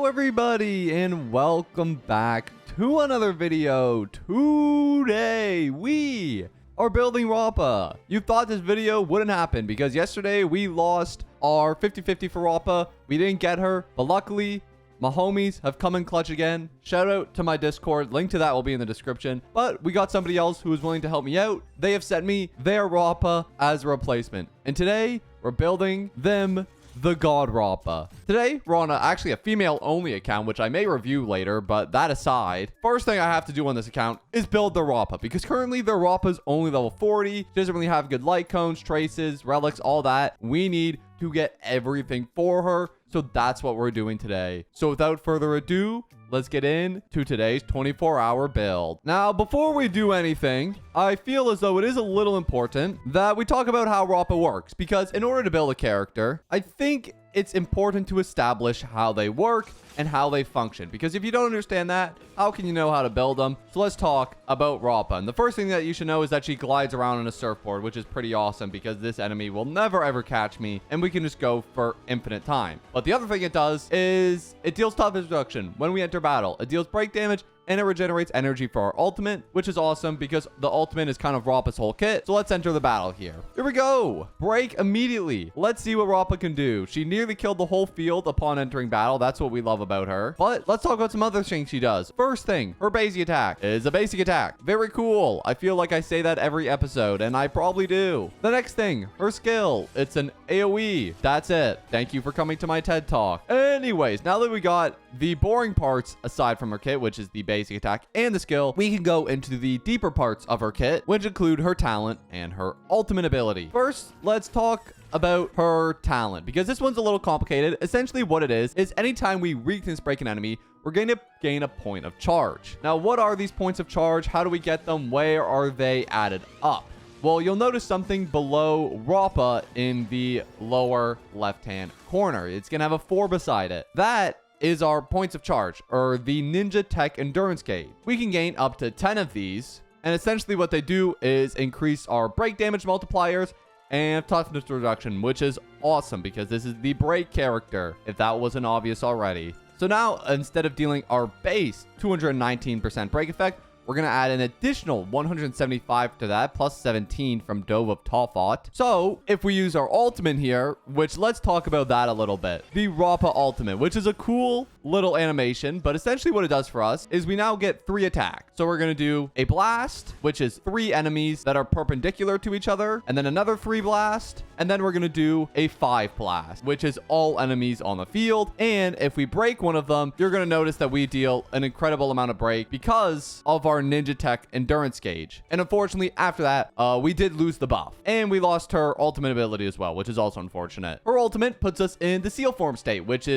Hello everybody and welcome back to another video. Today we are building Rappa. You thought this video wouldn't happen because yesterday we lost our 50-50 for Rappa. We didn't get her, but luckily my homies have come in clutch again. Shout out to my Discord. Link to that will be in the description. But we got somebody else who is willing to help me out. They have sent me their Rappa as a replacement. And today we're building them the God Rappa. Today, we're on actually a female-only account, which I may review later, but that aside, first thing I have to do on this account is build the Rappa, because currently the Rappa's only level 40. She doesn't really have good Lightcones, traces, relics, all that. We need to get everything for her, so that's what we're doing today. So without further ado, let's get into today's 24-hour build. Now, before we do anything, I feel as though it is a little important that we talk about how Ropa works, because in order to build a character, I think it's important to establish how they work and how they function, because if you don't understand that, how can you know how to build them? So let's talk about Rappa. And the first thing that you should know is that she glides around on a surfboard, which is pretty awesome because this enemy will never ever catch me and we can just go for infinite time. But the other thing it does is it deals toughness reduction when we enter battle. It deals break damage and it regenerates energy for our ultimate, which is awesome because the ultimate is kind of Rappa's whole kit. So let's enter the battle here. Here we go. Break immediately. Let's see what Rappa can do. She nearly killed the whole field upon entering battle. That's what we love about her. But let's talk about some other things she does. First thing, her basic attack is a basic attack. Very cool. I feel like I say that every episode, and I probably do. The next thing, her skill. It's an AoE. That's it. Thank you for coming to my TED Talk. Anyways, now that we got the boring parts aside from her kit, which is the basic attack and the skill, we can go into the deeper parts of her kit, which include her talent and her ultimate ability. First, let's talk about her talent, because this one's a little complicated. Essentially what it is anytime we weakness break an enemy, we're going to gain a point of charge. Now, what are these points of charge? How do we get them? Where are they added up? Well, you'll notice something below Rappa in the lower left-hand corner. It's going to have a 4 beside it. That is our points of charge, or the Ninja Tech Endurance Gauge. We can gain up to 10 of these, and essentially what they do is increase our break damage multipliers and toughness reduction, which is awesome because this is the break character, if that wasn't obvious already. So now, instead of dealing our base 219% break effect, we're going to add an additional 175 to that, plus 17 from Dove of Tofot. So, if we use our ultimate here, which let's talk about that a little bit. The Rappa ultimate, which is a cool little animation, but essentially what it does for us is we now get 3 attacks. So we're going to do a blast, which is 3 enemies that are perpendicular to each other, and then another 3 blast, and then we're going to do a 5 blast, which is all enemies on the field. And if we break one of them, you're going to notice that we deal an incredible amount of break because of our Ninja Tech Endurance Gauge. And unfortunately, after that, we did lose the buff, and we lost her ultimate ability as well, which is also unfortunate. Her ultimate puts us in the seal form state, which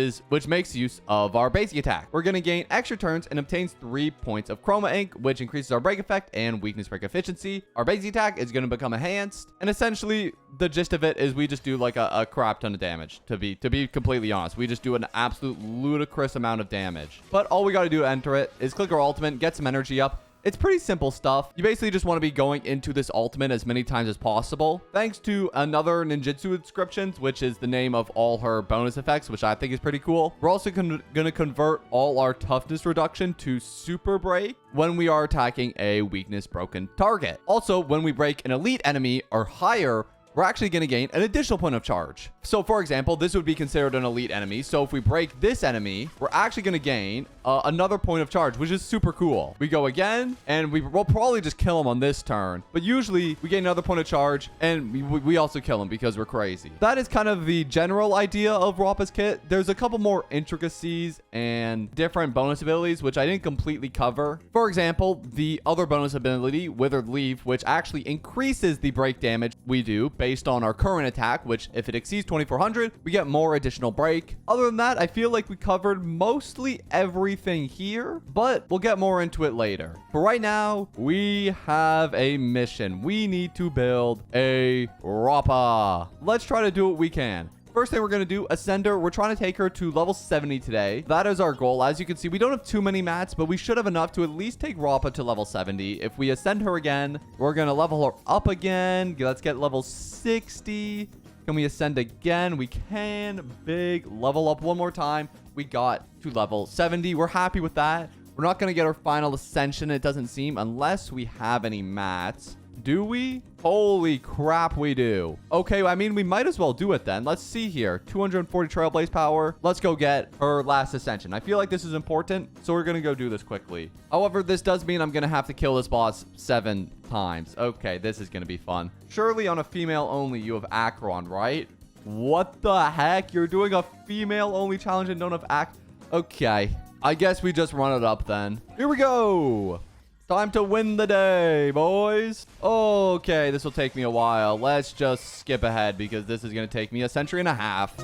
makes use of our basic attack. We're going to gain extra turns and obtains 3 points of chroma ink, which increases our break effect and weakness break efficiency. Our basic attack is going to become enhanced, and essentially the gist of it is we just do like a crap ton of damage. To be completely honest, we just do an absolute ludicrous amount of damage. But all we got to do to enter it is click our ultimate, get some energy up. It's pretty simple stuff. You basically just want to be going into this ultimate as many times as possible. Thanks to another ninjutsu inscriptions, which is the name of all her bonus effects, which I think is pretty cool. We're also going to convert all our toughness reduction to super break when we are attacking a weakness broken target. Also, when we break an elite enemy or higher, we're actually going to gain an additional point of charge. So for example, this would be considered an elite enemy. So if we break this enemy, we're actually going to gain another point of charge, which is super cool. We go again, and we'll probably just kill him on this turn. But usually we gain another point of charge, and we also kill him because we're crazy. That is kind of the general idea of Rappa's kit. There's a couple more intricacies and different bonus abilities, which I didn't completely cover. For example, the other bonus ability, Withered Leaf, which actually increases the break damage we do based on our current attack, which if it exceeds 2400, we get more additional break. Other than that, I feel like we covered mostly everything here, but we'll get more into it later. For right now, we have a mission. We need to build a Rappa. Let's try to do what we can. First thing we're going to do, ascend her. We're trying to take her to level 70 today. That is our goal. As you can see, we don't have too many mats, but we should have enough to at least take Rappa to level 70. If we ascend her again, we're going to level her up again. Let's get level 60. Can we ascend again? We can. Big level up one more time. we got to level 70. We're happy with that. We're not going to get our final ascension, it doesn't seem, unless we have any mats. Do we? Holy crap, we do. Okay, I mean, we might as well do it then. Let's see here. 240 Trailblaze power. Let's go get her last ascension. I feel like this is important, so we're going to go do this quickly. However, this does mean I'm going to have to kill this boss 7 times. Okay, this is going to be fun. Surely on a female only, you have Akron, right? What the heck? You're doing a female only challenge and don't have Okay, I guess we just run it up then. Here we go. Time to win the day, boys. Okay, this will take me a while. Let's just skip ahead because this is going to take me a century and a half.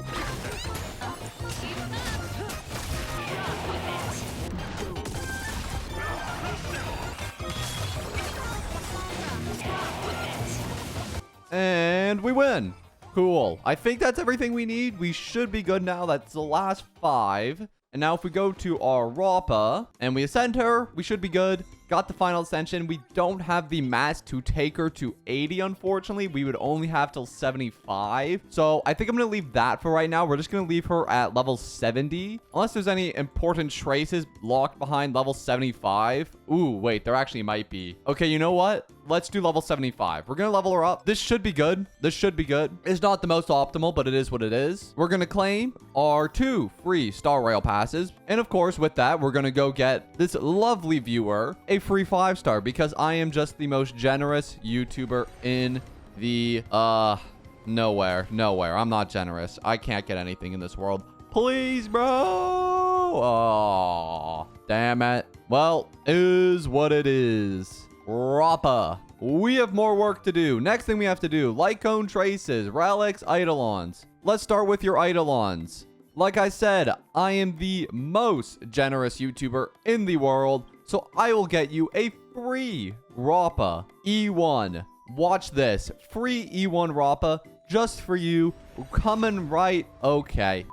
And we win. Cool. I think that's everything we need. We should be good now. That's the last 5. And now if we go to our Rappa and we ascend her, we should be good. Got the final ascension. We don't have the mats to take her to 80, unfortunately. We would only have till 75. So I think I'm going to leave that for right now. We're just going to leave her at level 70. Unless there's any important traces locked behind level 75. Ooh, wait, there actually might be. Okay, you know what? Let's do level 75. We're going to level her up. This should be good. This should be good. It's not the most optimal, but it is what it is. We're going to claim our 2 free Star Rail passes. And of course, with that, we're going to go get this lovely viewer a free 5-star because I am just the most generous YouTuber in the nowhere. I'm not generous. I can't get anything in this world. Please, bro. Oh, damn it. Well, is what it is. Rappa. We have more work to do. Next thing we have to do, Lightcone traces, relics, eidolons. Let's start with your eidolons. Like I said, I am the most generous YouTuber in the world, so I will get you a free Rappa E1. Watch this. Free E1 Rappa just for you. Coming right. Okay,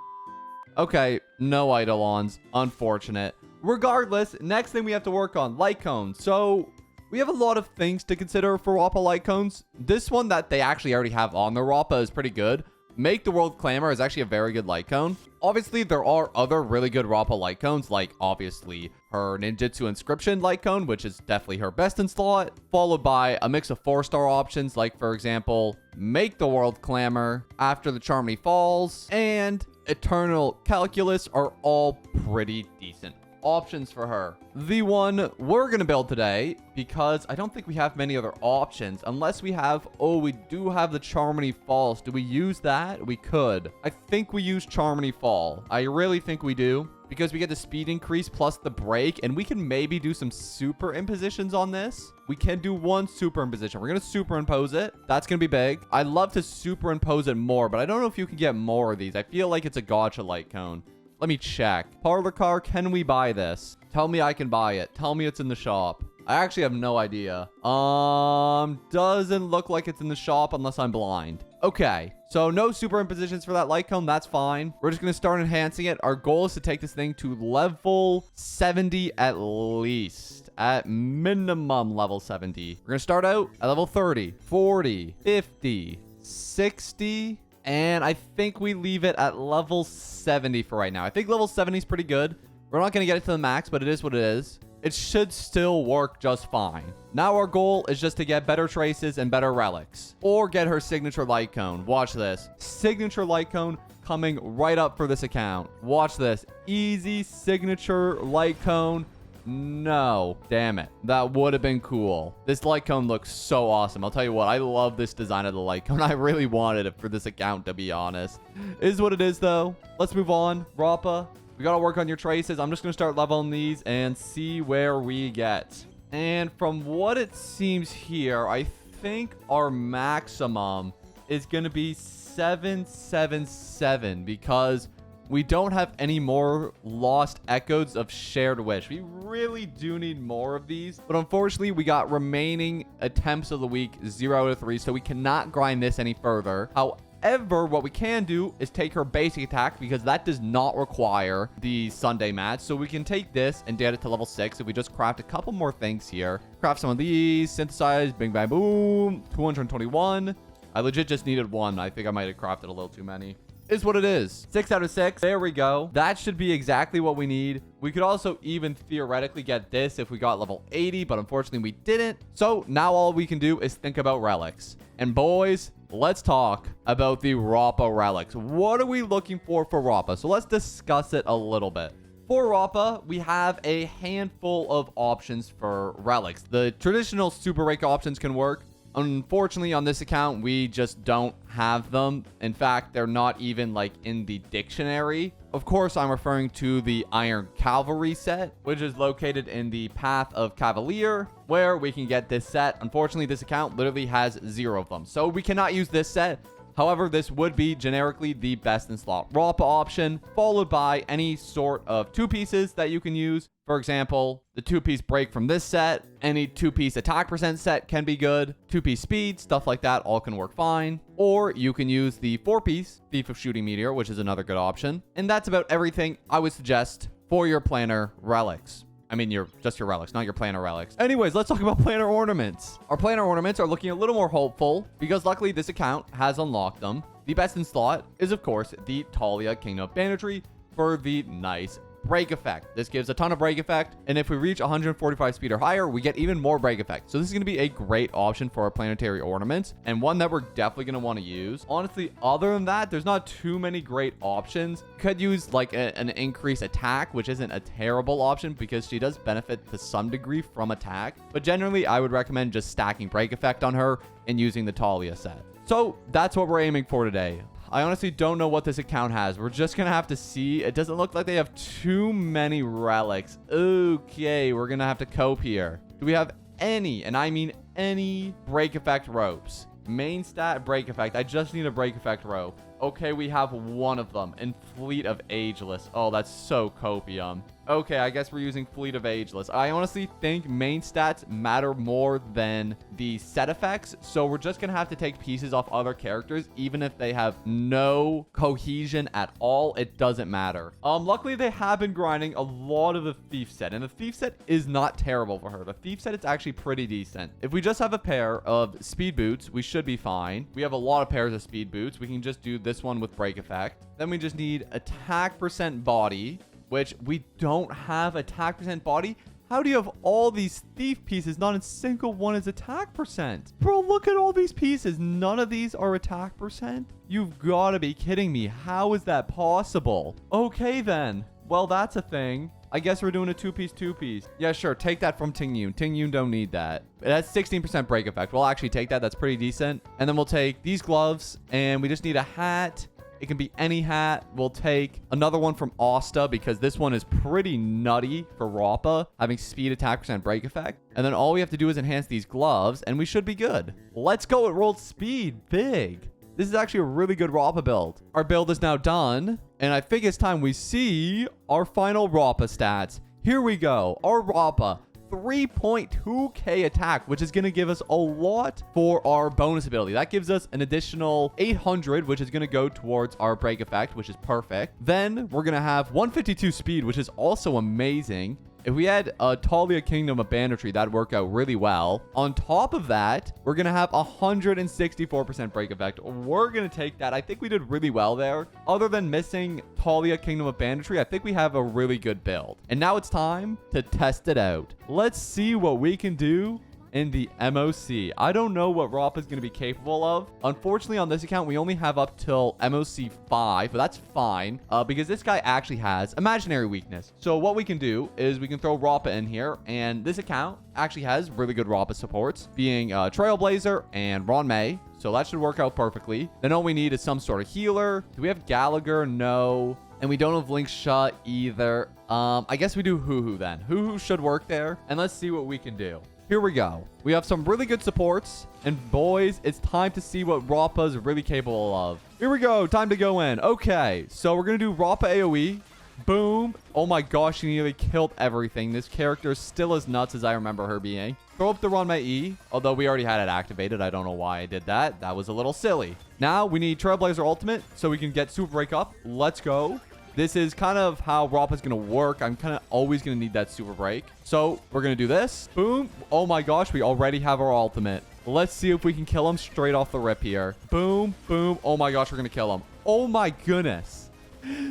no eidolons. Unfortunate. Regardless, next thing we have to work on, Lightcones. So we have a lot of things to consider for Rappa Lightcones. This one that they actually already have on the Rappa is pretty good. Make the World Clamor is actually a very good Lightcone. Obviously, there are other really good Rappa Lightcones, like obviously her Ninjutsu Inscription Lightcone, which is definitely her best in slot, followed by a mix of 4-star options, like for example, Make the World Clamor, After the Charmony Falls, and Eternal Calculus are all pretty decent options for her. The one we're gonna build today, because I don't think we have many other options unless we have, we do have the Charmony Falls. Do we use that? We could. I think we use Charmony Fall. I really think we do, because we get the speed increase plus the break, and we can maybe do some super impositions on this. We can do one super imposition. We're gonna superimpose it. That's gonna be big. I'd love to superimpose it more, but I don't know if you can get more of these. I feel like it's a gacha light cone. Let me check. Parlor car, can we buy this? Tell me I can buy it. Tell me it's in the shop. I actually have no idea. Doesn't look like it's in the shop unless I'm blind. Okay, so no superimpositions for that light cone. That's fine. We're just going to start enhancing it. Our goal is to take this thing to level 70 at least. At minimum level 70. We're going to start out at level 30, 40, 50, 60... and I think we leave it at level 70 for right now. I think level 70 is pretty good. We're not going to get it to the max, but it is what it is. It should still work just fine. Now our goal is just to get better traces and better relics. Or get her signature light cone. Watch this. Signature light cone coming right up for this account. Watch this. Easy signature light cone. No. Damn it. That would have been cool. This light cone looks so awesome. I'll tell you what. I love this design of the light cone. I really wanted it for this account, to be honest. It is what it is, though. Let's move on. Rappa, we got to work on your traces. I'm just going to start leveling these and see where we get. And from what it seems here, I think our maximum is going to be 777 because we don't have any more lost echoes of Shared Wish. We really do need more of these. But unfortunately, we got remaining attempts of the week 0 out of 3. So we cannot grind this any further. However, what we can do is take her basic attack because that does not require the Sunday match. So we can take this and get it to level 6 if we just craft a couple more things here. Craft some of these. Synthesize. Bing, bang, boom. 221. I legit just needed one. I think I might have crafted a little too many. is what it is. 6 out of 6. There we go. That should be exactly what we need. We could also even theoretically get this if we got level 80, but unfortunately we didn't. So now all we can do is think about relics. And boys, let's talk about the Rappa relics. What are we looking for Rappa? So let's discuss it a little bit. For Rappa, we have a handful of options for relics. The traditional super rake options can work. Unfortunately, on this account, we just don't have them. In fact, they're not even like in the dictionary. Of course, I'm referring to the Iron Cavalry set, which is located in the Path of Cavalier, where we can get this set. Unfortunately, this account literally has 0 of them, so we cannot use this set. However, this would be generically the best in slot Rappa option, followed by any sort of 2 pieces that you can use. For example, the 2-piece break from this set, any 2-piece attack percent set can be good. 2-piece speed, stuff like that, all can work fine. Or you can use the 4-piece Thief of Shooting Meteor, which is another good option. And that's about everything I would suggest for your planner relics. I mean, just your relics, not your planner relics. Anyways, let's talk about planner ornaments. Our planner ornaments are looking a little more hopeful because luckily this account has unlocked them. The best in slot is, of course, the Talia Kingdom of Banditry for the nice break effect. This gives a ton of break effect, and if we reach 145 speed or higher, we get even more break effect. So this is going to be a great option for our planetary ornaments, and one that we're definitely going to want to use. Honestly, other than that, there's not too many great options. Could use like an increased attack, which isn't a terrible option because she does benefit to some degree from attack, but generally I would recommend just stacking break effect on her and using the Talia set. So that's what we're aiming for today. I honestly don't know what this account has. We're just going to have to see. It doesn't look like they have too many relics. Okay, we're going to have to cope here. Do we have any, and I mean any, break effect ropes? Main stat, break effect. I just need a break effect rope. Okay, we have one of them in Fleet of Ageless. Oh, that's so copium. Okay, I guess we're using Fleet of Ageless. I honestly think main stats matter more than the set effects, so we're just gonna have to take pieces off other characters, even if they have no cohesion at all. It doesn't matter. Luckily they have been grinding a lot of the Thief set, and the Thief set is not terrible for her. The Thief set is actually pretty decent. If we just have a pair of speed boots, we should be fine. We have a lot of pairs of speed boots. We can just do this one with break effect. Then we just need attack percent body, which we don't have attack percent body. How do you have all these thief pieces? Not a single one is attack percent. Bro, look at all these pieces. None of these are attack percent. You've got to be kidding me. How is that possible? Okay, then. Well, that's a thing. I guess we're doing a 2-piece. Yeah, sure. Take that from Ting Yun. Ting Yun don't need that. That's 16% break effect. We'll actually take that. That's pretty decent. And then we'll take these gloves, and we just need a hat. It can be any hat. We'll take another one from Asta because this one is pretty nutty for Rappa, having speed, attack percent, break effect. And then all we have to do is enhance these gloves and we should be good. Let's go. It rolled speed big. This is actually a really good Rappa build. Our build is now done, and I think it's time we see our final Rappa stats. Here we go. Our Rappa. 3.2k attack, which is going to give us a lot for our bonus ability. That gives us an additional 800, which is going to go towards our break effect, which is perfect. Then we're going to have 152 speed, which is also amazing. If we had a Talia Kingdom of Banditry, that'd work out really well. On top of that, we're going to have 164% break effect. We're going to take that. I think we did really well there. Other than missing Talia Kingdom of Banditry, I think we have a really good build. And now it's time to test it out. Let's see what we can do in the MOC. I don't know what Rappa is going to be capable of. Unfortunately, on this account, we only have up till MOC 5, but that's fine because this guy actually has imaginary weakness. So what we can do is we can throw Rappa in here, and this account actually has really good Rappa supports, being Trailblazer and Ron May. So that should work out perfectly. Then all we need is some sort of healer. Do we have Gallagher? No. And we don't have Link Shot either. I guess we do Hoo-Hoo then. Hoo-Hoo should work there. And let's see what we can do. Here we go. We have some really good supports. And boys, it's time to see what Rappa is really capable of. Here we go. Time to go in. Okay. So we're going to do Rappa AoE. Boom. Oh my gosh, she nearly killed everything. This character is still as nuts as I remember her being. Throw up the Run My E. Although we already had it activated. I don't know why I did that. That was a little silly. Now we need Trailblazer Ultimate so we can get Super Break up. Let's go. This is kind of how Rappa is going to work. I'm kind of always going to need that super break. So we're going to do this. Boom. Oh my gosh, we already have our ultimate. Let's see if we can kill him straight off the rip here. Boom, boom. Oh my gosh, we're going to kill him. Oh my goodness.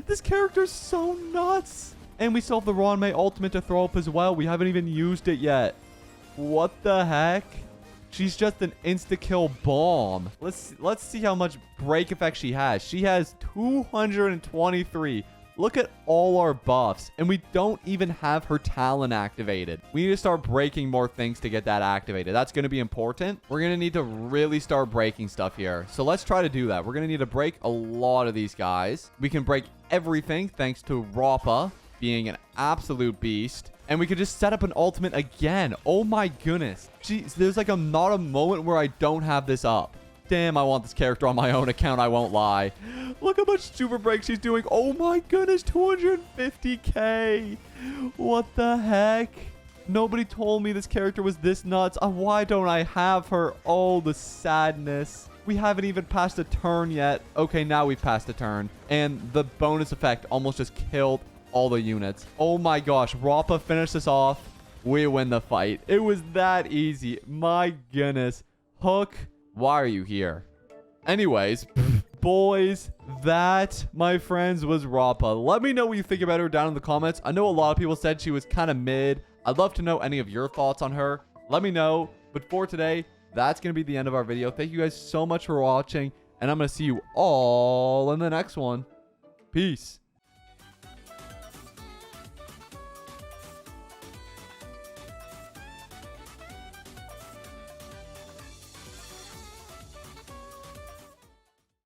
This character's so nuts. And we still have the Ranmei ultimate to throw up as well. We haven't even used it yet. What the heck? She's just an insta-kill bomb. Let's see how much break effect she has. She has 223. Look at all our buffs. And we don't even have her talent activated. We need to start breaking more things to get that activated. That's going to be important. We're going to need to really start breaking stuff here. So let's try to do that. We're going to need to break a lot of these guys. We can break everything thanks to Rappa being an absolute beast. And we could just set up an ultimate again. Oh my goodness. Jeez, there's like not a moment where I don't have this up. Damn, I want this character on my own account, I won't lie. Look how much super break she's doing. Oh my goodness, 250k. What the heck? Nobody told me this character was this nuts. Why don't I have her? Oh, the sadness. We haven't even passed a turn yet. Okay, now we've passed a turn. And the bonus effect almost just killed all the units. Oh my gosh, Rappa finished this off. We win the fight. It was that easy. My goodness. Hook, why are you here? Anyways, boys, that, my friends, was Rappa. Let me know what you think about her down in the comments. I know a lot of people said she was kind of mid. I'd love to know any of your thoughts on her. Let me know. But for today, that's going to be the end of our video. Thank you guys so much for watching, and I'm going to see you all in the next one. Peace.